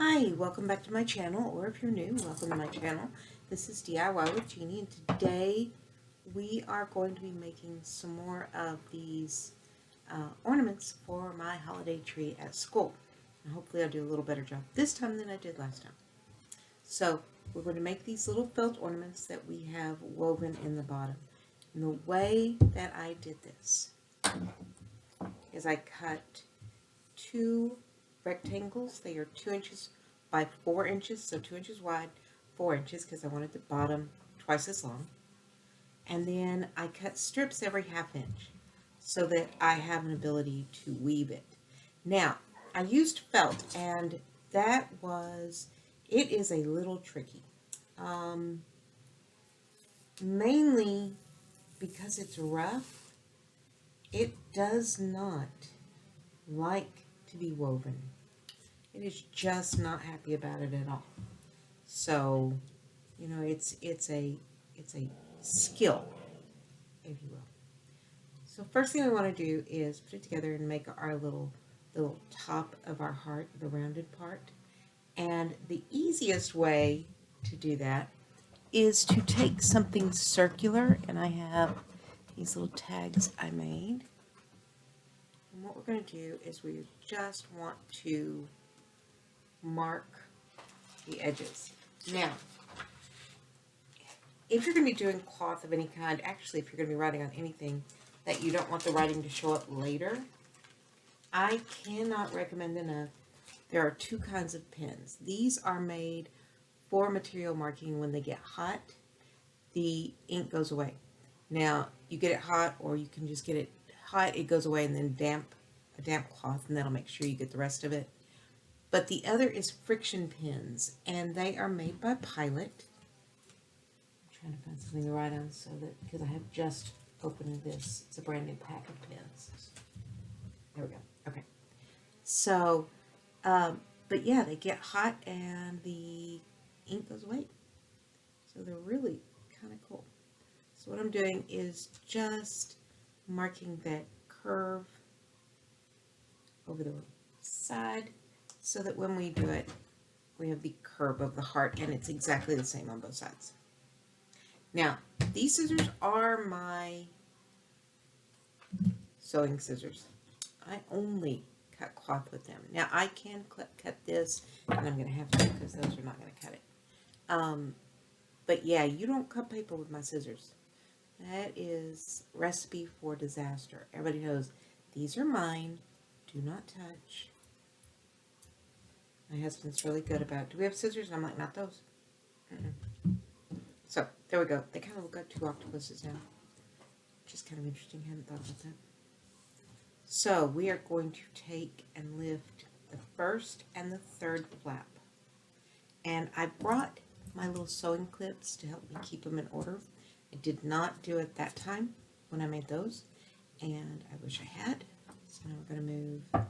Hi, welcome back to my channel, or if you're new, welcome to my channel. This is DIY with Jeannie, and today we are going to be making some more of these ornaments for my holiday tree at school. And hopefully I'll do a little better job this time than I did last time. So we're going to make these little felt ornaments that we have woven in the bottom. And the way that I did this is I cut two rectangles. They are 2 inches by 4 inches, so 2 inches wide, 4 inches, because I wanted the bottom twice as long. And then I cut strips every ½ inch so that I have an ability to weave it. Now, I used felt, and it is a little tricky. Mainly because it's rough, it does not like to be woven. It is just not happy about it at all. So, you know, it's a skill, if you will. So first thing we want to do is put it together and make our little top of our heart, the rounded part. And the easiest way to do that is to take something circular, and I have these little tags I made. And what we're going to do is we just want to mark the edges. Now, if you're going to be doing cloth of any kind, actually if you're going to be writing on anything that you don't want the writing to show up later, I cannot recommend enough. There are two kinds of pens. These are made for material marking. When they get hot, the ink goes away. Now, you get it hot, or you can just get it hot, it goes away, and then a damp cloth, and that'll make sure you get the rest of it. But the other is friction pens, and they are made by Pilot. I'm trying to find something to write on because I have just opened this. It's a brand new pack of pens. There we go. Okay. So, but yeah, they get hot and the ink goes away. So they're really kind of cool. So what I'm doing is just marking that curve over the side so that when we do it, we have the curve of the heart, and it's exactly the same on both sides. Now, these scissors are my sewing scissors. I only cut cloth with them. Now, I can cut this, and I'm going to have to because those are not going to cut it. But yeah, you don't cut paper with my scissors. That is recipe for disaster. Everybody knows these are mine. Do not touch. My husband's really good about, do we have scissors? And I'm like, not those. So, there we go. They kind of look like two octopuses now. Which is kind of interesting. I hadn't thought about that. So, we are going to take and lift the first and the third flap. And I brought my little sewing clips to help me keep them in order. I did not do it that time when I made those, and I wish I had. So now we're going to move, cut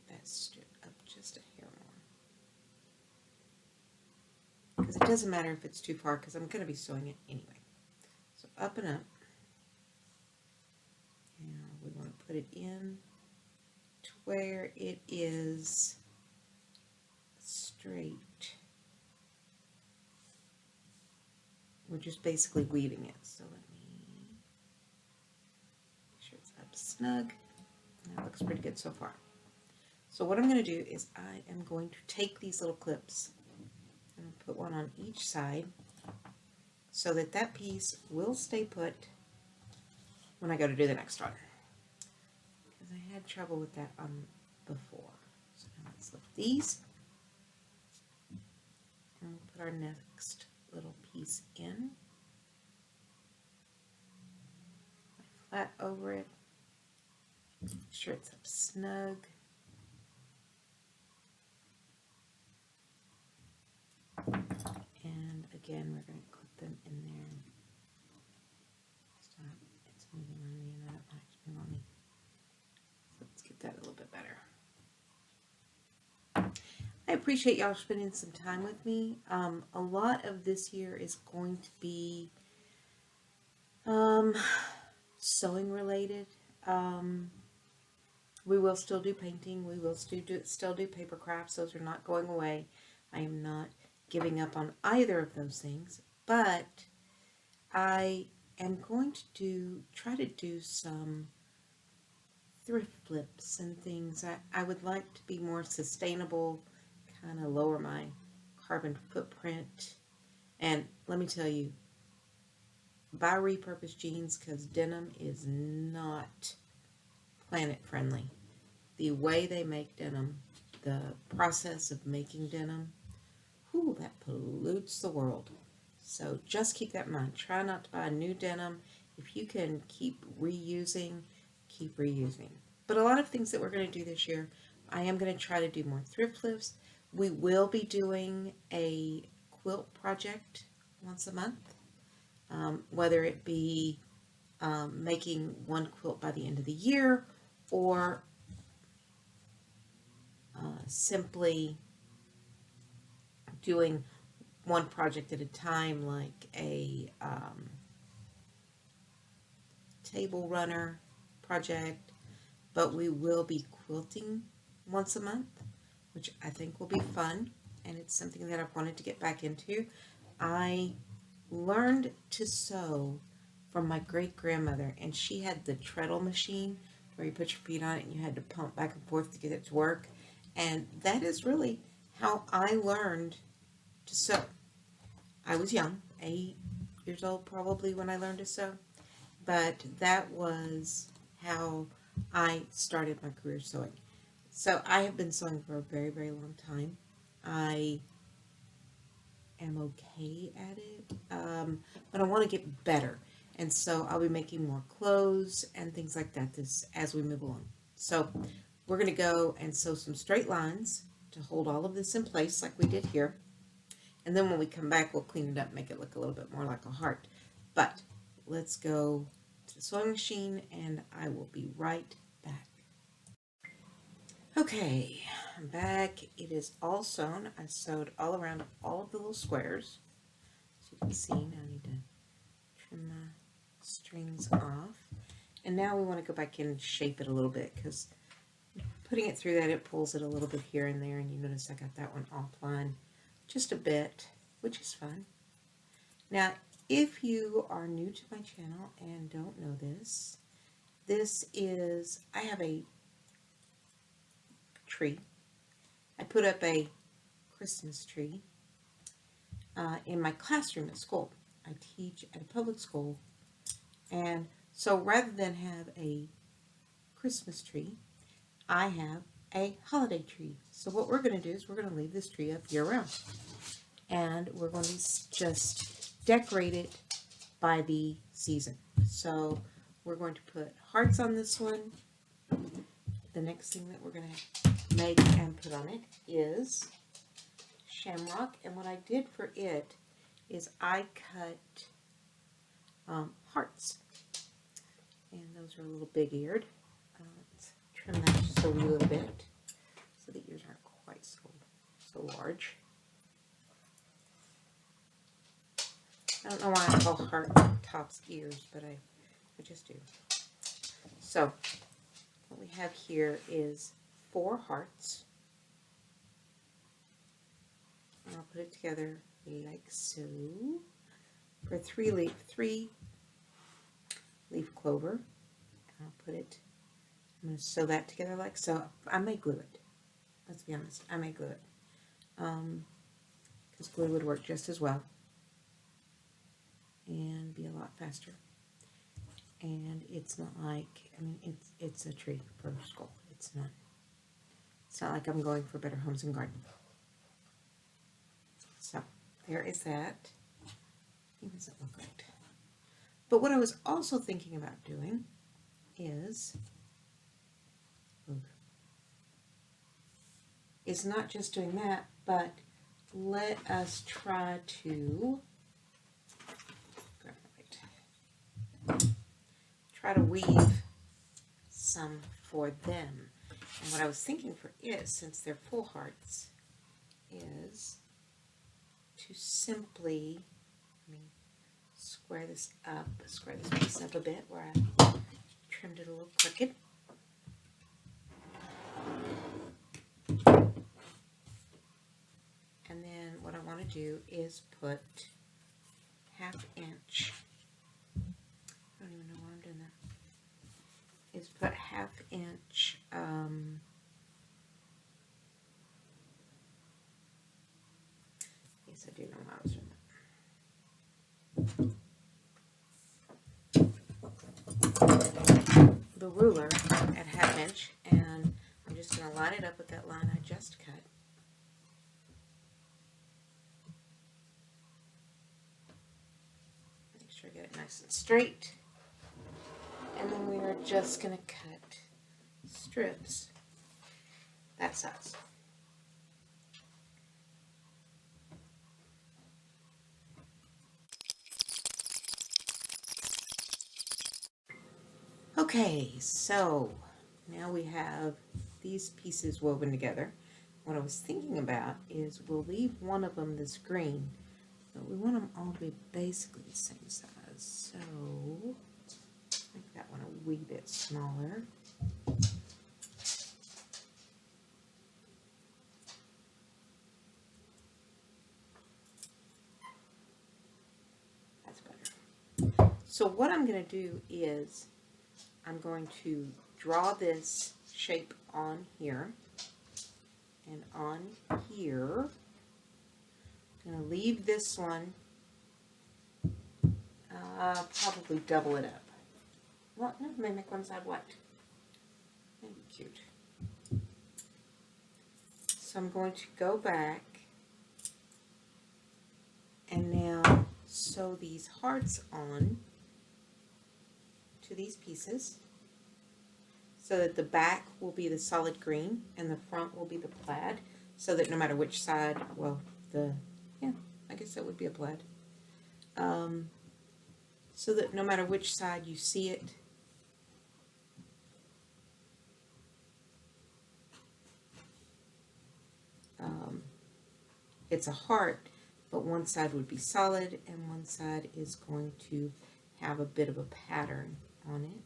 that strip up just a hair more. Because it doesn't matter if it's too far, because I'm going to be sewing it anyway. So up and up. Now we want to put it in to where it is straight. We're just basically weaving it. So let me make sure it's up snug. That looks pretty good so far. So what I'm going to do is I am going to take these little clips and put one on each side so that that piece will stay put when I go to do the next one. Because I had trouble with that before. So now let's lift these and we'll put our next little piece in. Flat over it. Make sure it's up snug. And again, we're going to clip them in there. Stop. It's moving on me and I don't want it to move on me. So let's get that a little bit better. I appreciate y'all spending some time with me. A lot of this year is going to be sewing related. We will still do painting. We will still do paper crafts. Those are not going away. I am not giving up on either of those things. But I am going to try to do some thrift flips and things. I would like to be more sustainable, kind of lower my carbon footprint. And let me tell you, buy repurposed jeans because denim is not planet friendly. The way they make denim, the process of making denim, whew, that pollutes the world. So just keep that in mind. Try not to buy new denim. If you can keep reusing, keep reusing. But a lot of things that we're going to do this year, I am going to try to do more thrift flips. We will be doing a quilt project once a month, whether it be making one quilt by the end of the year or simply doing one project at a time, like a table runner project. But we will be quilting once a month, which I think will be fun, and it's something that I've wanted to get back into. I learned to sew from my great-grandmother, and she had the treadle machine where you put your feet on it and you had to pump back and forth to get it to work. And that is really how I learned to sew. I was young, 8 years old probably when I learned to sew, but that was how I started my career sewing. So I have been sewing for a very, very long time. I am okay at it, but I want to get better. And so I'll be making more clothes and things like that as we move along. So we're going to go and sew some straight lines to hold all of this in place like we did here. And then when we come back, we'll clean it up, make it look a little bit more like a heart. But let's go to the sewing machine and I will be right back. Okay, I'm back. It is all sewn. I sewed all around all of the little squares. As you can see, now I need to trim my strings off. And now we want to go back in and shape it a little bit because putting it through that, it pulls it a little bit here and there. And you notice I got that one offline just a bit, which is fun. Now, if you are new to my channel and don't know this, I have a tree. I put up a Christmas tree in my classroom at school. I teach at a public school, and so rather than have a Christmas tree, I have a holiday tree. So what we're going to do is we're going to leave this tree up year round, and we're going to just decorate it by the season. So we're going to put hearts on this one. The next thing that we're going to make and put on it is shamrock, and what I did for it is I cut hearts, and those are a little big-eared. Let's trim that just a little bit so the ears aren't quite so large. I don't know why I call heart tops ears, but I just do. So what we have here is 4 hearts. And I'll put it together like so for 3 leaf clover. I'll put it, I'm going to sew that together like so. I may glue it. Let's be honest, I may glue it. Because glue would work just as well and be a lot faster. And it's not like, I mean, it's a tree for school. It's not like I'm going for Better Homes and Garden. So there is that. It doesn't look right. But what I was also thinking about doing is not just doing that, but let us try to weave some for them. And what I was thinking for it, since they're full hearts, is to simply, square this piece up a bit where I trimmed it a little crooked. do is put 1/2 inch. I don't even know why I'm doing that. Is put 1/2 inch yes, I do know why I was doing that. The ruler at 1/2 inch, and I'm just going to line it up with that line I just cut. Make sure I get it nice and straight. And then we are just going to cut strips that size. Okay, so now we have these pieces woven together. What I was thinking about is we'll leave one of them this green, but we want them all to be basically the same size. So make that one a wee bit smaller. That's better. So what I'm going to do is I'm going to draw this shape on here and on here. I'm going to leave this one, probably double it up. Well, no, maybe make one side white. That'd be cute. So I'm going to go back and now sew these hearts on to these pieces so that the back will be the solid green and the front will be the plaid, so that no matter which side, well, I guess that would be a plaid, so that no matter which side you see it, it's a heart, but one side would be solid and one side is going to have a bit of a pattern on it.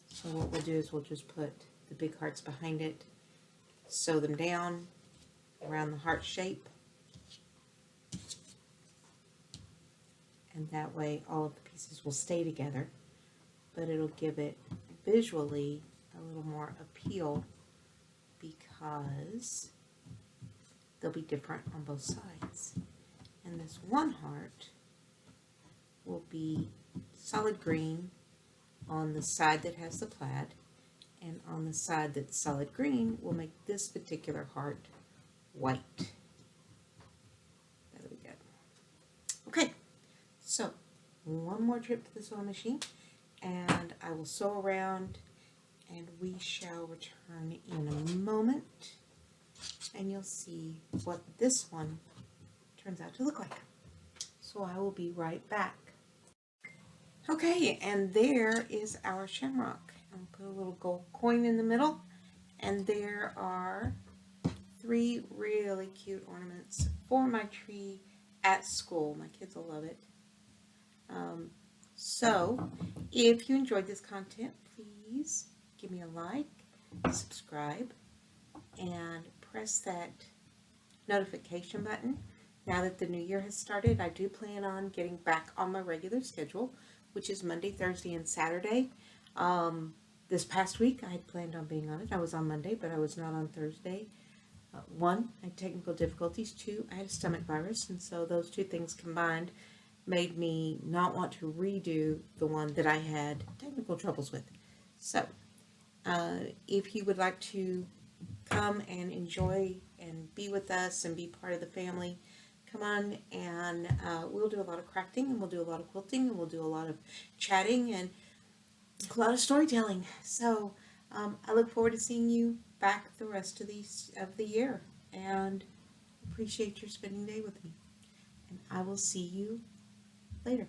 So what we'll do is we'll just put the big hearts behind it, sew them down around the heart shape, and that way all of the pieces will stay together, but it'll give it visually a little more appeal because they'll be different on both sides. And this one heart will be solid green on the side that has the plaid, and on the side that's solid green we'll make this particular heart white. That'll be good. Okay, so one more trip to the sewing machine and I will sew around and we shall return in a moment and you'll see what this one turns out to look like. So I will be right back. Okay, and there is our shamrock. I'll put a little gold coin in the middle, and there are 3 really cute ornaments for my tree at school. My kids will love it. So if you enjoyed this content, please give me a like, subscribe, and press that notification button. Now that the new year has started, I do plan on getting back on my regular schedule, which is Monday, Thursday, and Saturday. This past week, I had planned on being on it. I was on Monday, but I was not on Thursday. 1, I had technical difficulties. 2, I had a stomach virus, and so those 2 things combined made me not want to redo the one that I had technical troubles with. So, if you would like to come and enjoy and be with us and be part of the family, come on, and we'll do a lot of crafting, and we'll do a lot of quilting, and we'll do a lot of chatting, and a lot of storytelling. So I look forward to seeing you back the rest of the year, and appreciate your spending day with me. And I will see you later.